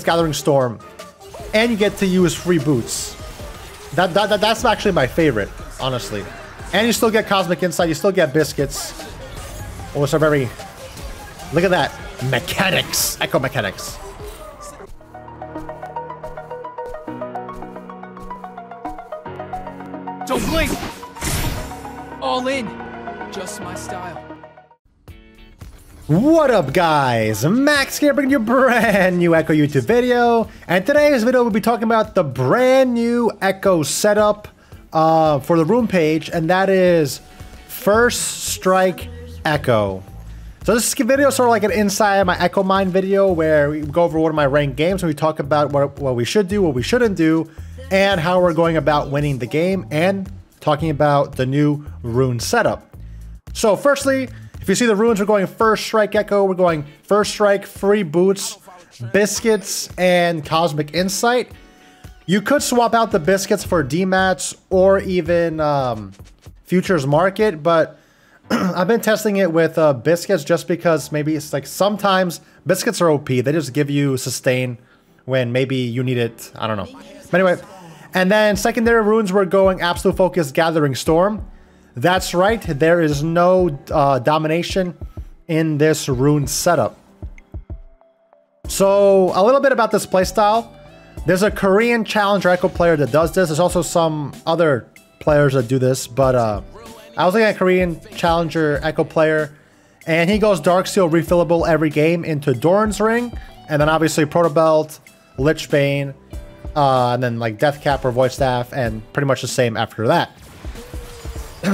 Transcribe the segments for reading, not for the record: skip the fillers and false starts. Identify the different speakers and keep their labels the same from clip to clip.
Speaker 1: Gathering Storm, and you get to use free boots. That's actually my favorite, honestly. And you still get Cosmic Insight, you still get biscuits. Oh, so very... Look at that. Mechanics. Ekko mechanics.
Speaker 2: Don't blink! All in. Just my style.
Speaker 1: What up, guys? Max here, bringing you a brand new Ekko YouTube video. And today's video we'll be talking about the brand new Ekko setup for the room page, and that is First Strike Ekko. So this video is sort of like an inside my Ekko Mind video where we go over one of my ranked games and we talk about what we should do, what we shouldn't do, and how we're going about winning the game, and talking about the new rune setup. So firstly, if you see the runes, we're going First Strike Ekko, we're going First Strike, free boots, biscuits, and Cosmic Insight. You could swap out the biscuits for DMATs or even Futures Market, but I've been testing it with biscuits just because maybe it's like sometimes biscuits are OP. They just give you sustain when maybe you need it. I don't know. But anyway, and then secondary runes, we're going Absolute Focus, Gathering Storm. That's right, there is no domination in this rune setup. So a little bit about this playstyle. There's a Korean Challenger Ekko player that does this. There's also some other players that do this, but I was looking at a Korean Challenger Ekko player, and he goes Dark Seal refillable every game into Doran's Ring, and then obviously Proto Belt, Lich Bane, and then like Death Cap or Void Staff, and pretty much the same after that.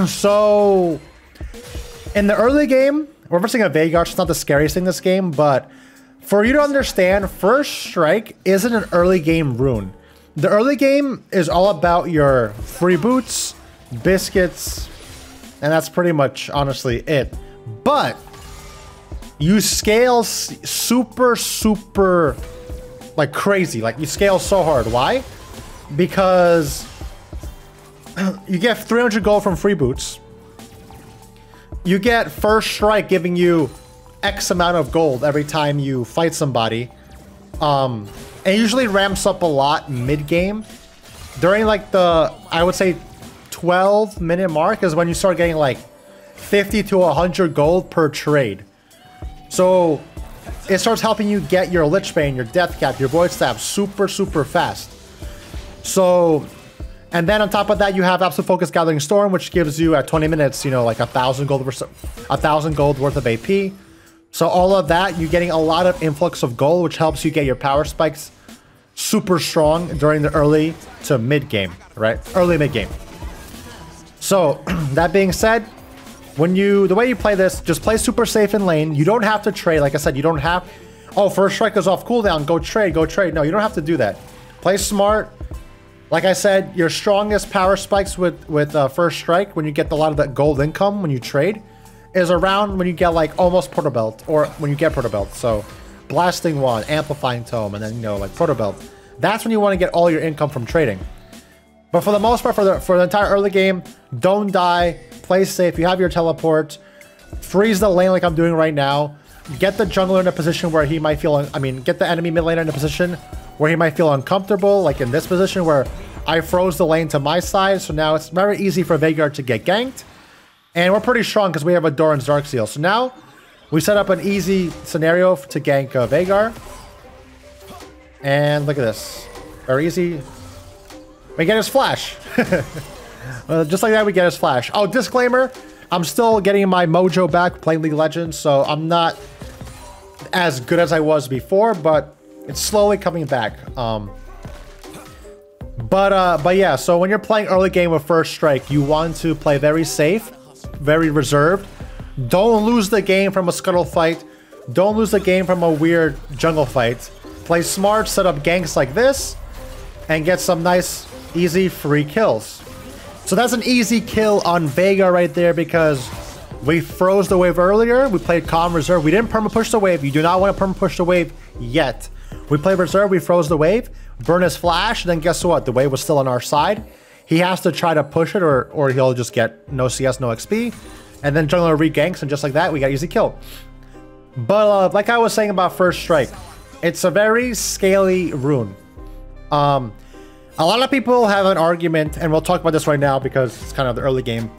Speaker 1: So, in the early game, we're versing a Veigar, so it's not the scariest thing in this game, but for you to understand, First Strike isn't an early game rune. The early game is all about your free boots, biscuits, and that's pretty much, honestly, it. But you scale super, like crazy. Like, you scale so hard. Why? Because you get 300 gold from free boots. You get First Strike giving you X amount of gold every time you fight somebody. And it usually ramps up a lot mid-game. During like the, I would say, 12-minute mark is when you start getting like 50 to 100 gold per trade. So it starts helping you get your Lich Bane, your Death Cap, your Void Staff super fast. So, and then on top of that, you have Absolute Focus, Gathering Storm, which gives you at 20 minutes, you know, like 1,000 gold worth of AP. So all of that, you're getting a lot of influx of gold, which helps you get your power spikes super strong during the early to mid game, right? Early mid game. So that being said, the way you play this, just play super safe in lane. You don't have to trade. Like I said, you don't have, oh, First Strike is off cooldown, go trade. No, you don't have to do that. Play smart. Like I said, your strongest power spikes with First Strike, when you get a lot of that gold income when you trade, is around when you get like almost Proto Belt, or when you get Proto Belt. So Blasting Wand, Amplifying Tome, and then, you know, like Proto Belt. That's when you want to get all your income from trading. But for the most part, for the entire early game, don't die, play safe, you have your teleport, freeze the lane like I'm doing right now, get the jungler in a position where he might feel, get the enemy mid laner in a position where he might feel uncomfortable, like in this position where I froze the lane to my side, so now it's very easy for Veigar to get ganked. And we're pretty strong because we have a Doran's Dark Seal. So now, we set up an easy scenario to gank Veigar. And look at this. Very easy. We get his flash. Just like that, we get his flash. Oh, disclaimer, I'm still getting my mojo back playing League of Legends, so I'm not as good as I was before, but it's slowly coming back. But yeah, so when you're playing early game with First Strike, you want to play very safe, very reserved. Don't lose the game from a scuttle fight. Don't lose the game from a weird jungle fight. Play smart, set up ganks like this, and get some nice, easy, free kills. So that's an easy kill on Veigar right there because we froze the wave earlier. We played calm reserve. We didn't perma-push the wave. You do not want to perma-push the wave yet. We played reserve. We froze the wave, burn his flash, and then guess what? The wave was still on our side. He has to try to push it or he'll just get no CS, no XP. And then jungler re-ganks, and just like that, we got easy kill. But like I was saying about First Strike, It's a very scaly rune. A lot of people have an argument, and we'll talk about this right now because it's kind of the early game.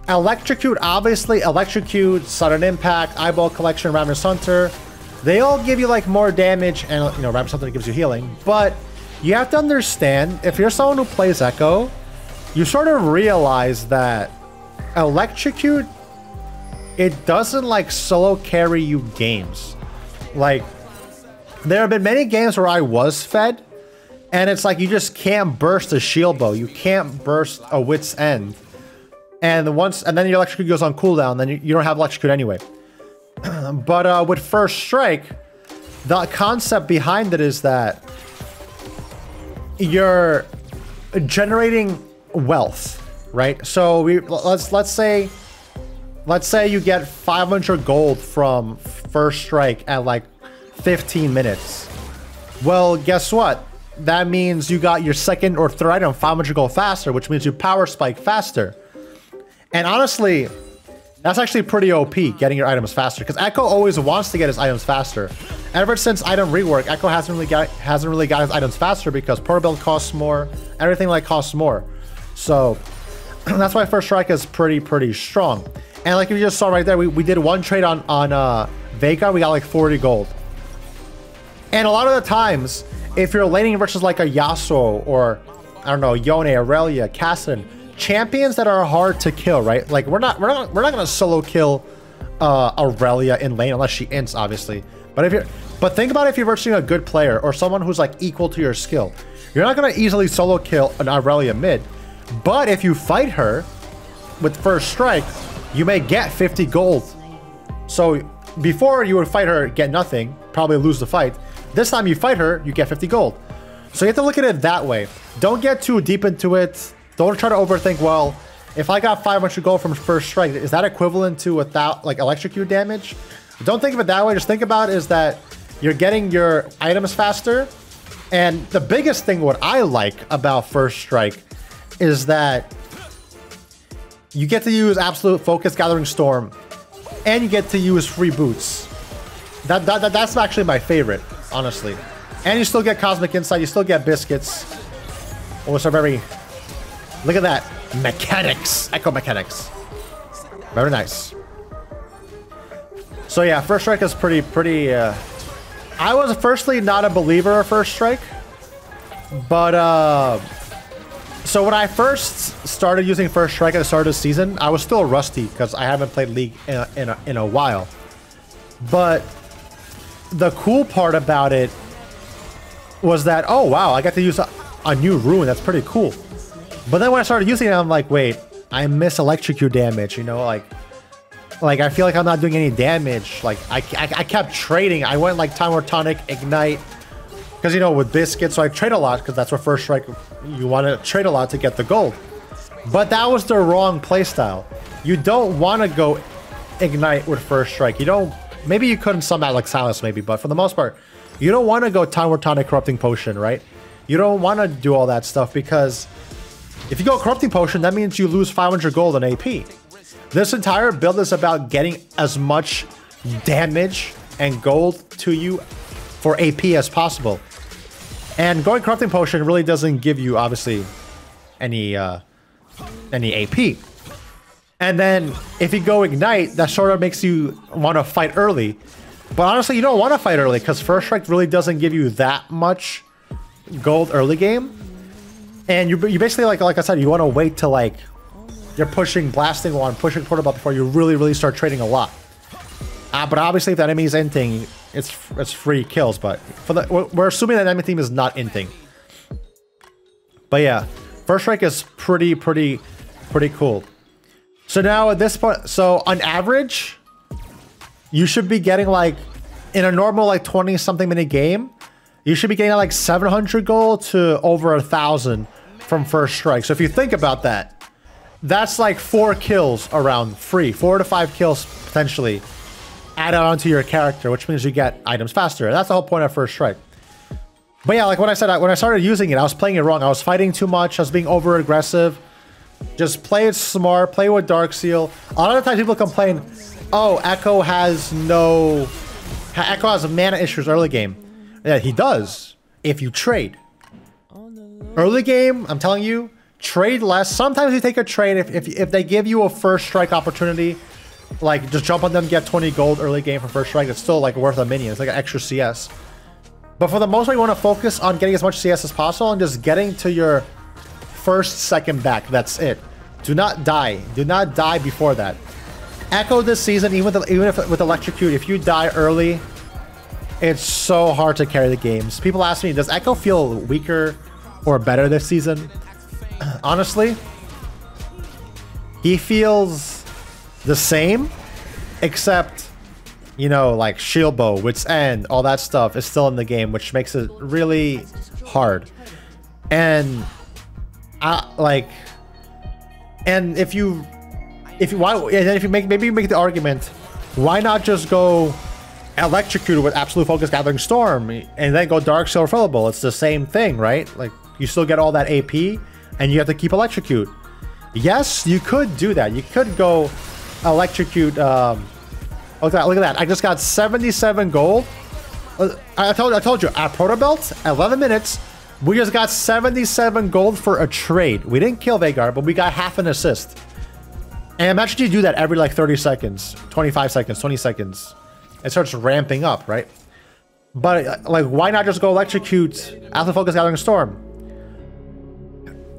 Speaker 1: Electrocute, obviously, Electrocute, Sudden Impact, Eyeball Collection, Ravenous Hunter, they all give you like more damage, and you know, Ravenous Hunter gives you healing. But you have to understand, if you're someone who plays Ekko, you sort of realize that Electrocute, it doesn't like solo carry you games. Like, there have been many games where I was fed, and it's like you just can't burst a shield bow, you can't burst a wit's end. And then your electrocute goes on cooldown, then you don't have electrocute anyway. But with First Strike, the concept behind it is that you're generating wealth, right? So let's say you get 500 gold from First Strike at like 15 minutes. Well, guess what? That means you got your second or third item 500 gold faster, which means you power spike faster. And honestly, that's actually pretty OP, getting your items faster, because Ekko always wants to get his items faster. Ever since item rework, Ekko hasn't really got his items faster because pro build costs more, everything like costs more. So that's why First Strike is pretty strong. And like you just saw right there, we did one trade on Veigar, we got like 40 gold. And a lot of the times, if you're laning versus like a Yasuo or I don't know, Yone, Aurelia, Kassadin, champions that are hard to kill, right? Like we're not gonna solo kill Aurelia in lane unless she ints, obviously. But think about if you're versing a good player or someone who's like equal to your skill. You're not gonna easily solo kill an Aurelia mid. But if you fight her with First Strike, you may get 50 gold. So before you would fight her, get nothing, probably lose the fight. This time you fight her, you get 50 gold. So you have to look at it that way. Don't get too deep into it. Don't try to overthink, well, if I got 500 gold from First Strike, is that equivalent to without like electrocute damage? Don't think of it that way. Just think about it is that you're getting your items faster. And the biggest thing what I like about First Strike is that you get to use Absolute Focus, Gathering Storm, and you get to use free boots. That's actually my favorite, honestly. And you still get Cosmic Insight, you still get Biscuits. Also very... Look at that. Mechanics. Ekko mechanics. Very nice. So yeah, First Strike is pretty... I was firstly not a believer of First Strike. But, so when I first started using First Strike at the start of the season, I was still rusty because I haven't played League in a while. But the cool part about it was that, oh wow, I got to use a new rune. That's pretty cool. But then when I started using it, I'm like, wait, I miss electrocute damage, you know, like I feel like I'm not doing any damage. Like I kept trading. I went like Time War Tonic, Ignite, because you know with Biscuit, so I trade a lot because that's what First Strike, you want to trade a lot to get the gold. But that was the wrong playstyle. You don't want to go Ignite with First Strike. You don't. Maybe you couldn't summon like Silence, maybe, but for the most part, you don't want to go Time War Tonic, Corrupting Potion, right? You don't want to do all that stuff because if you go Corrupting Potion, that means you lose 500 gold on AP. This entire build is about getting as much damage and gold to you for AP as possible. And going Corrupting Potion really doesn't give you, obviously, any AP. And then if you go Ignite, that sort of makes you want to fight early. But honestly, you don't want to fight early because First Strike really doesn't give you that much gold early game. And you basically, like I said, you want to wait till like you're pushing Blasting Wand, pushing Portal Belt before you really start trading a lot. But obviously, if the enemy is inting, it's free kills. But we're assuming that enemy team is not inting. But yeah, First Strike is pretty cool. So now at this point, so on average, you should be getting like in a normal like 20-something minute game, you should be getting like 700 gold to over 1,000 from First Strike. So if you think about that, that's like 4 kills around free, 4 to 5 kills potentially added onto your character, which means you get items faster. That's the whole point of First Strike. But yeah, like what I said, when I started using it, I was playing it wrong. I was fighting too much. I was being over aggressive. Just play it smart, play with Dark Seal. A lot of the times people complain, oh, Ekko has no Ekko has mana issues early game. Yeah, he does if you trade. Early game, I'm telling you, trade less. Sometimes you take a trade if they give you a first strike opportunity, like just jump on them, get 20 gold early game for first strike. It's still like worth a minion. It's like an extra CS. But for the most part, you want to focus on getting as much CS as possible and just getting to your first second back. That's it. Do not die. Do not die before that. Ekko this season, even if with Electrocute, if you die early, it's so hard to carry the games. People ask me, does Ekko feel weaker or better this season? Honestly, he feels the same, except, you know, like shield bow, wit's end, all that stuff is still in the game, which makes it really hard. And if you maybe make the argument, why not just go Electrocute with Absolute Focus, Gathering Storm, and then go Dark Seal Refillable? It's the same thing, right? Like, you still get all that AP, and you have to keep Electrocute. Yes, you could do that. You could go Electrocute. Look at that. I just got 77 gold. I told you, at Proto Belt, 11 minutes, we just got 77 gold for a trade. We didn't kill Veigar, but we got half an assist. And imagine you do that every like 30 seconds, 25 seconds, 20 seconds. It starts ramping up, right? But like, why not just go Electrocute, Absolute Focus, Gathering Storm?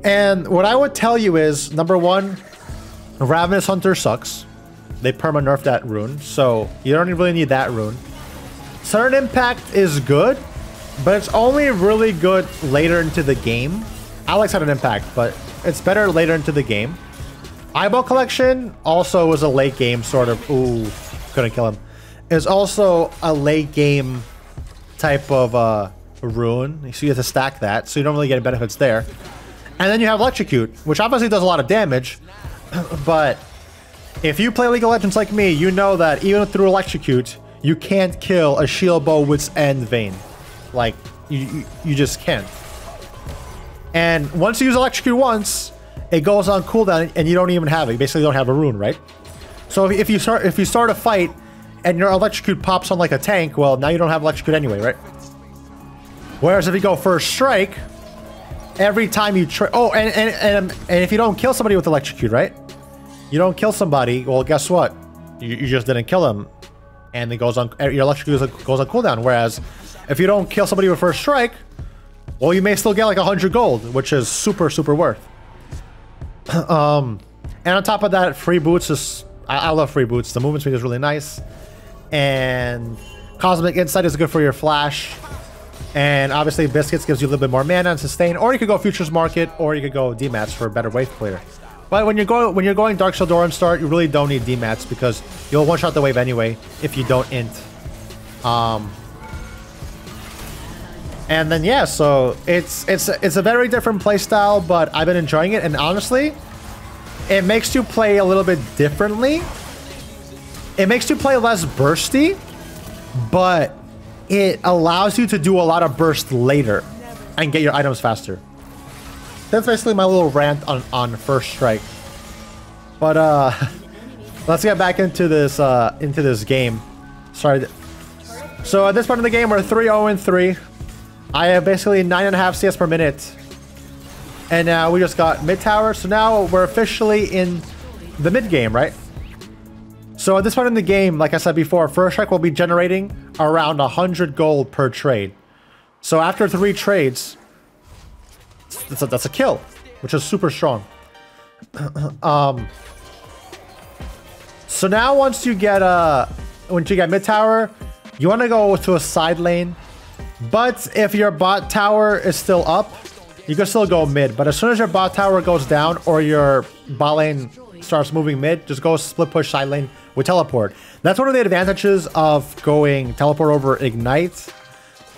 Speaker 1: And what I would tell you is, number one, Ravenous Hunter sucks. They perma-nerfed that rune, so you don't really need that rune. Sudden Impact is good, but it's only really good later into the game. I like Sudden Impact, but it's better later into the game. Eyeball Collection also was a late game sort of... Ooh, couldn't kill him. It's also a late game type of rune, so you have to stack that, so you don't really get benefits there. And then you have Electrocute, which obviously does a lot of damage, but if you play League of Legends like me, you know that even through Electrocute, you can't kill a shield bow wit's end Vayne. Like, you just can't. And once you use Electrocute once, it goes on cooldown and you don't even have it. You basically don't have a rune, right? So if you start a fight and your Electrocute pops on like a tank, well, now you don't have Electrocute anyway, right? Whereas if you go First Strike, every time you try... Oh, and if you don't kill somebody with Electrocute, right? You don't kill somebody, well, guess what? You just didn't kill him. And it goes on... Your Electrocute goes on cooldown. Whereas, if you don't kill somebody with First Strike, well, you may still get like 100 gold, which is super, super worth. And on top of that, free boots is... I love free boots. The movement speed is really nice. And Cosmic Insight is good for your flash. And obviously, Biscuits gives you a little bit more mana and sustain. Or you could go Futures Market, or you could go D-Mats for a better wave clear. But when you're going Dark Seal Doran start, you really don't need D-Mats because you'll one-shot the wave anyway if you don't int. And then yeah, so it's a very different playstyle, but I've been enjoying it. And honestly, it makes you play a little bit differently. It makes you play less bursty, but it allows you to do a lot of burst later and get your items faster. That's basically my little rant on First Strike. But let's get back into this game. Sorry. So at this point in the game, we're 3-0-3. I have basically 9.5 CS per minute. And now we just got mid tower. So now we're officially in the mid game, right? So at this point in the game, like I said before, First Strike will be generating around 100 gold per trade. So after 3 trades, that's a kill, which is super strong. So now once you get mid tower, you want to go to a side lane. But if your bot tower is still up, you can still go mid. But as soon as your bot tower goes down or your bot lane starts moving mid, just go split push side lane with teleport. That's one of the advantages of going teleport over Ignite.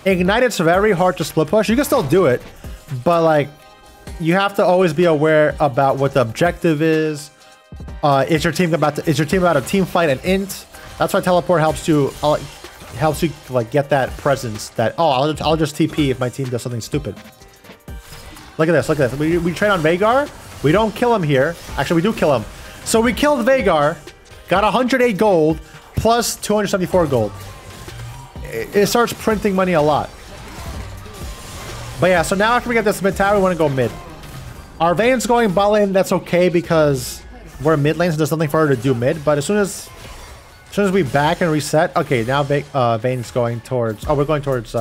Speaker 1: Ignite, it's very hard to split push. You can still do it, but like, you have to always be aware about what the objective is. Is your team about a team fight and int? That's why teleport helps you like get that presence that, oh, I'll just TP if my team does something stupid. Look at this, look at this. We trade on Veigar. We don't kill him here. Actually, we do kill him. So we killed Veigar, got 108 gold plus 274 gold. it starts printing money a lot. But yeah, so now after we get this mid tower, we want to go mid. Our Vayne's going bot lane, that's okay because we're mid lane, so there's nothing for her to do mid. But as soon as we back and reset, okay, now Vayne's going towards, oh, we're going towards,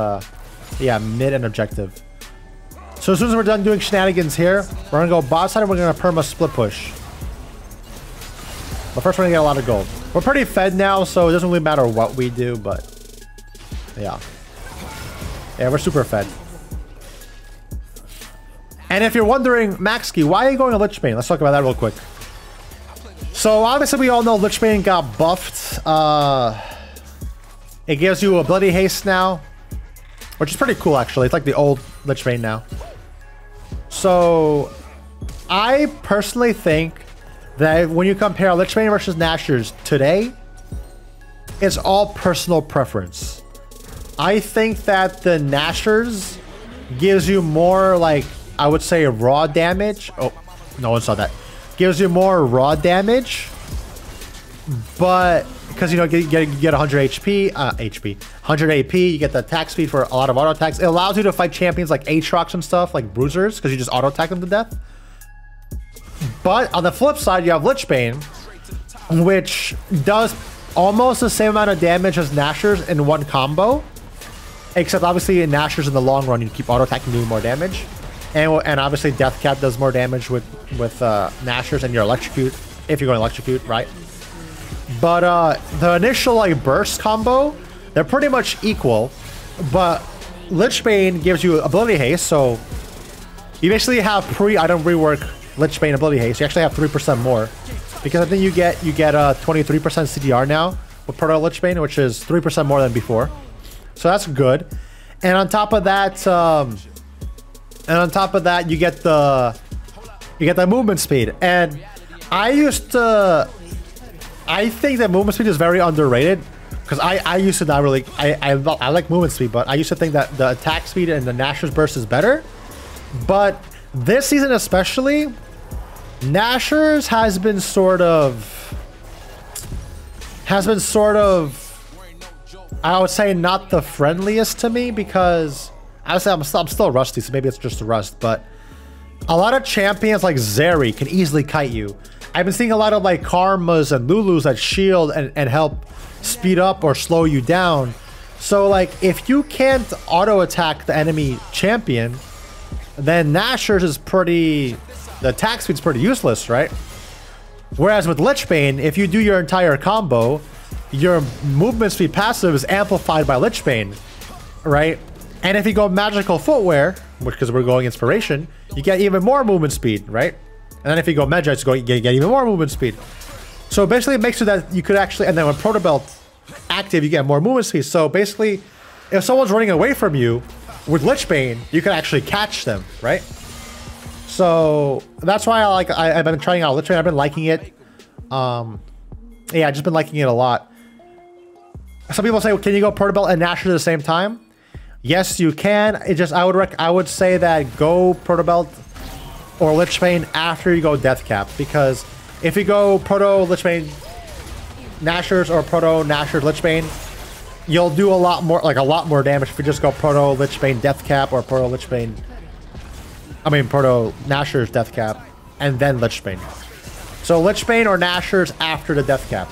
Speaker 1: yeah, mid and objective. So as soon as we're done doing shenanigans here, we're gonna go bot side and we're gonna perma split push. But first we're gonna get a lot of gold. We're pretty fed now, so it doesn't really matter what we do, but yeah. Yeah, we're super fed. And if you're wondering, Maxkey, why are you going to Lich Bane? Let's talk about that real quick. So obviously we all know Lich Bane got buffed. It gives you ability haste now, which is pretty cool actually. It's like the old Lich Bane now. So I personally think that when you compare Lich Bane versus Nashers today, it's all personal preference. I think that the Nashers gives you more, like, I would say raw damage. Oh, no one saw that. Gives you more raw damage, but because, you know, you get 100 HP, 100 AP, you get the attack speed for a lot of auto attacks. It allows you to fight champions like Aatrox and stuff, like Bruisers, because you just auto attack them to death. But on the flip side, you have Lich Bane, which does almost the same amount of damage as Nashers in one combo, except obviously in Nashers in the long run, you keep auto attacking, doing more damage. And obviously Death Cap does more damage with Nashers, and your Electrocute, if you're going Electrocute, right? But the initial like burst combo, they're pretty much equal, but Lich Bane gives you ability haste, so you basically have pre-item rework Lich Bane ability haste. You actually have 3% more, because I think you get 23% CDR now with Proto Lich Bane, which is 3% more than before. So that's good. And on top of that, you get the movement speed. And I think that movement speed is very underrated, because I used to not really, I like movement speed, but I used to think that the attack speed and the Nashor's burst is better. But this season especially, Nashor's has been sort of, I would say, not the friendliest to me, because obviously I'm still rusty, so maybe it's just a rust, but a lot of champions like Zeri can easily kite you. I've been seeing a lot of like Karmas and Lulus that shield and help speed up or slow you down. So like if you can't auto attack the enemy champion, then Nashor's is pretty, the attack speed's pretty useless, right? Whereas with Lich Bane, if you do your entire combo, your movement speed passive is amplified by Lich Bane, right? And if you go magical footwear, which because we're going inspiration, you get even more movement speed, right? And then if you go Magi, it's going to get even more movement speed. So basically it makes it that you could actually, and then when Proto Belt active, you get more movement speed. So basically, if someone's running away from you with Lich Bane, you can actually catch them, right? So that's why I've been trying out Lich Bane. I've been liking it. Yeah, I've just been liking it a lot. Some people say, well, can you go Proto Belt and Nashor at the same time? Yes, you can. It just, I would say that go Proto Belt or Lich Bane after you go Death Cap, because if you go Proto Lich Bane Nashor's or Proto Nashor's Lich Bane, you'll do a lot more damage if you just go Proto Lich Bane Death Cap or Proto Lich Bane, Proto Nashor's Death Cap and then Lich Bane. So Lich Bane or Nashor's after the Death Cap.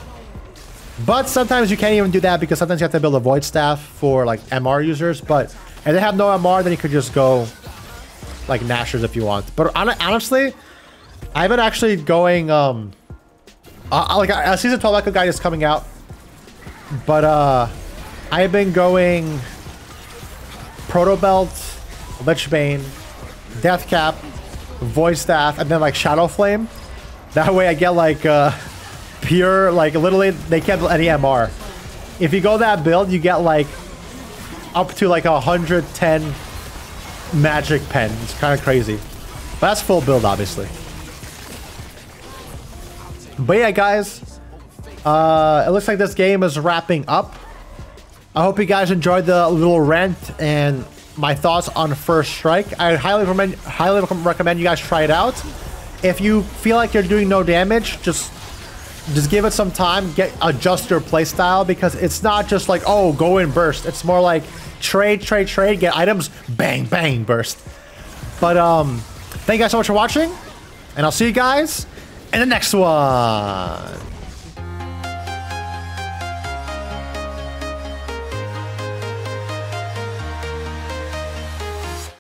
Speaker 1: But sometimes you can't even do that, because sometimes you have to build a Void Staff for like MR users. But if they have no MR, then you could just go like Nashor's if you want. But honestly, I've been actually going like a season 12 Ekko guide is coming out, but I've been going Proto Belt, Lich Bane, Death Cap, Void Staff, and then like Shadow Flame. That way I get like pure, like literally they can't build any MR. If you go that build, you get like up to like 110 magic pen. It's kind of crazy, but that's full build obviously. But yeah, guys, it looks like this game is wrapping up. I hope you guys enjoyed the little rant and my thoughts on First Strike. I highly recommend you guys try it out. If you feel like you're doing no damage, just just give it some time, adjust your playstyle, because it's not just like, oh, go in burst. It's more like trade, get items, bang, bang, burst. But thank you guys so much for watching, and I'll see you guys in the next one.